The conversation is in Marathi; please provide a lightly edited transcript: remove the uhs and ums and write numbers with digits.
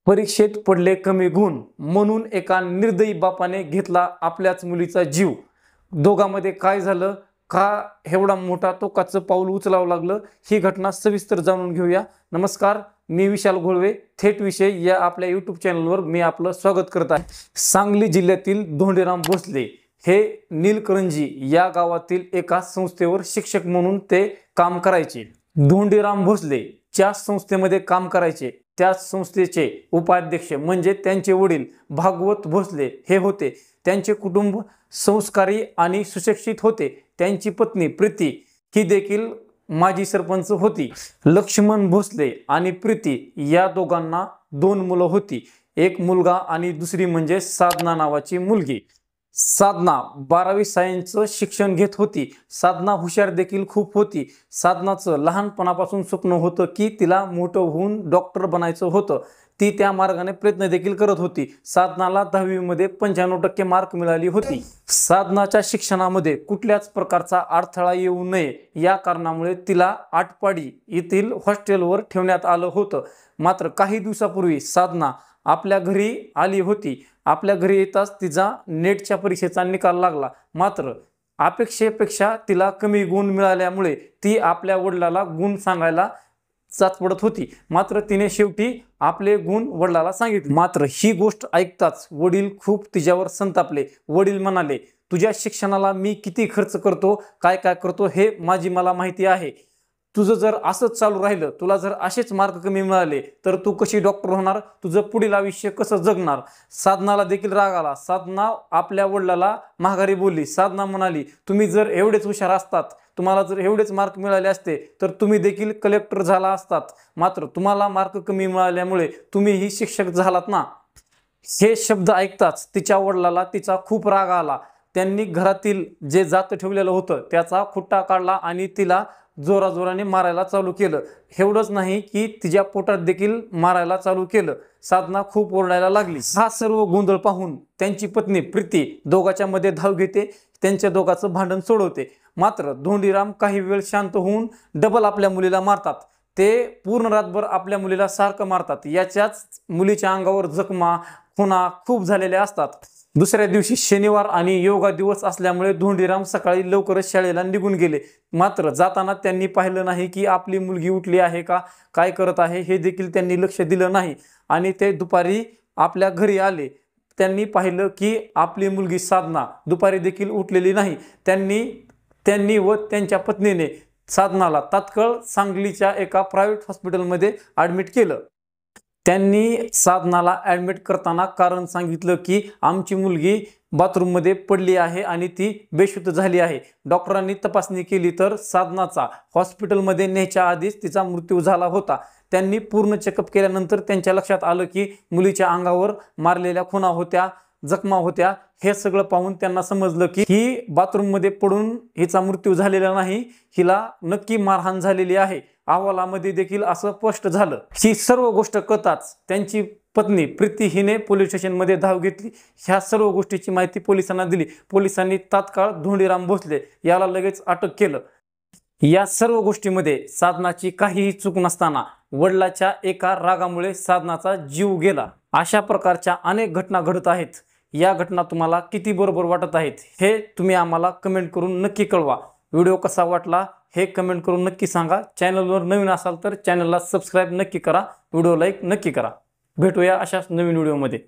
परीक्षेत पडले कमी गुण म्हणून एका निर्दयी बापाने घेतला आपल्याच मुलीचा जीव। दोघांमध्ये काय झालं, का एवढा मोठा टोकाचं पाऊल उचलावं लागलं, ही घटना सविस्तर जाणून घेऊया। नमस्कार, मी विशाल घोळवे। थेट विषय या आपल्या यूट्यूब चॅनलवर मी आपलं स्वागत करत आहे। सांगली जिल्ह्यातील धोंडीराम भोसले हे नीलकरंजी या गावातील एका संस्थेवर शिक्षक म्हणून ते काम करायचे। धोंडीराम भोसले ज्या संस्थेमध्ये काम करायचे त्याच संस्थेचे उपाध्यक्ष म्हणजे त्यांचे वडील भागवत भोसले हे होते। त्यांचे कुटुंब संस्कारी आणि सुशिक्षित होते। त्यांची पत्नी प्रीती ही देखील माजी सरपंच होती। लक्ष्मण भोसले आणि प्रीती या दोघांना 2 मुलं होती, एक मुलगा आणि दुसरी म्हणजे साधना नावाची मुलगी। साधना 12वी सायन्सचं शिक्षण घेत होती। साधना हुशार देखील खूप होती। साधनाचं लहानपणापासून स्वप्न होतं की तिला मोठं होऊन डॉक्टर बनायचं होतं। ती त्या मार्गाने प्रयत्न देखील करत होती। साधनाला 10वी मध्ये 95% मार्क मिळाली होती। साधनाच्या शिक्षणामध्ये कुठल्याच प्रकारचा अडथळा येऊ नये या कारणामुळे तिला आटपाडी येथील हॉस्टेलवर ठेवण्यात आलं होतं। मात्र काही दिवसापूर्वी साधना आपल्या घरी आली होती। आपल्या घरी येताच तिचा नेटच्या परीक्षेचा निकाल लागला। मात्र अपेक्षेपेक्षा तिला कमी गुण मिळाल्यामुळे ती आपल्या वडिलाला गुण सांगायला चाचपडत होती। मात्र तिने शेवटी आपले गुण वडिलाला सांगितले। मात्र ही गोष्ट ऐकताच वडील खूप तिच्यावर संतापले। वडील म्हणाले, तुझ्या शिक्षणाला मी किती खर्च करतो, काय काय करतो हे मला माहिती आहे। तुझं जर असंच चालू राहिलं, तुला जर असेच मार्क कमी मिळाले तर तू कशी डॉक्टर होणार, तुझं पुढील आयुष्य कसं जगणार। साधनाला देखील राग आला। साधना आपल्या वडिलाला माघारी बोलली। साधना म्हणाली, तुम्ही जर एवढेच हुशार असतात, तुम्हाला जर एवढेच मार्क मिळाले असते तर तुम्ही देखील कलेक्टर झाला असतात। मात्र तुम्हाला मार्क कमी मिळाल्यामुळे तुम्हीही शिक्षक झालात ना। हे शब्द ऐकताच तिच्या वडिलाला तिचा खूप राग आला। त्यांनी घरातील जे जातं ठेवलेलं होतं त्याचा खुट्टा काढला आणि तिला जोराजोराने मारायला चालू केलं। एवढंच नाही की तिच्या पोटात देखील मारायला चालू केलं। साधना खूप ओरडायला लागली। हा सर्व गोंधळ पाहून त्यांची पत्नी प्रीती दोघांच्या मध्ये धाव घेते, त्यांच्या दोघांचं भांडण सोडवते। मात्र धोंडीराम काही वेळ शांत होऊन डबल आपल्या मुलीला मारतात। ते पूर्ण रातभर आपल्या मुलीला सारखं मारतात। याच्याच मुलीच्या अंगावर जखमा खुणा खूप झालेल्या असतात। दुसऱ्या दिवशी शनिवार आणि योगा दिवस असल्यामुळे धोंडीराम सकाळी लवकरच शाळेला निघून गेले। मात्र जाताना त्यांनी पाहिलं नाही की आपली मुलगी उठली आहे का, काय करत आहे हे देखील त्यांनी लक्ष दिलं नाही। आणि ते दुपारी आपल्या घरी आले। त्यांनी पाहिलं की आपली मुलगी साधना दुपारी देखील उठलेली नाही। त्यांनी व त्यांच्या पत्नीने साधनाला तात्काळ सांगलीच्या एका प्रायव्हेट हॉस्पिटलमध्ये ॲडमिट केलं। त्यांनी साधनाला ॲडमिट करताना कारण सांगितलं की आमची मुलगी बाथरूममध्ये पडली आहे आणि ती बेशुद्ध झाली आहे। डॉक्टरांनी तपासणी केली तर साधनाचा हॉस्पिटलमध्ये न्यायच्या आधीच तिचा मृत्यू झाला होता। त्यांनी पूर्ण चेकअप केल्यानंतर त्यांच्या लक्षात आलं की मुलीच्या अंगावर मारलेल्या खुणा होत्या, जखमा होत्या। हे सगळं पाहून त्यांना समजलं की ही बाथरूममध्ये पडून हिचा मृत्यू झालेला नाही, हिला नक्की मारहाण झालेली आहे। अहवालामध्ये देखील असं स्पष्ट झालं। ही सर्व गोष्ट कळताच त्यांची पत्नी प्रीती हिने पोलीस स्टेशनमध्ये धाव घेतली। ह्या सर्व गोष्टीची माहिती पोलिसांना दिली। पोलिसांनी तात्काळ धोंडीराम भोसले याला लगेच अटक केलं। या सर्व गोष्टीमध्ये साधनाची काहीही चूक नसताना वडिलाच्या एका रागामुळे साधनाचा जीव गेला। अशा प्रकारच्या अनेक घटना घडत आहेत। या घटना तुम्हाला किती बरोबर वाटत आहेत हे तुम्ही आम्हाला कमेंट करून नक्की कळवा। व्हिडिओ कसा वाटला हे कमेंट करून नक्की सांगा। चॅनलवर नवीन असाल तर चॅनलला सबस्क्राईब नक्की करा, व्हिडिओ लाईक नक्की करा। भेटूया अशाच नवीन व्हिडिओमध्ये।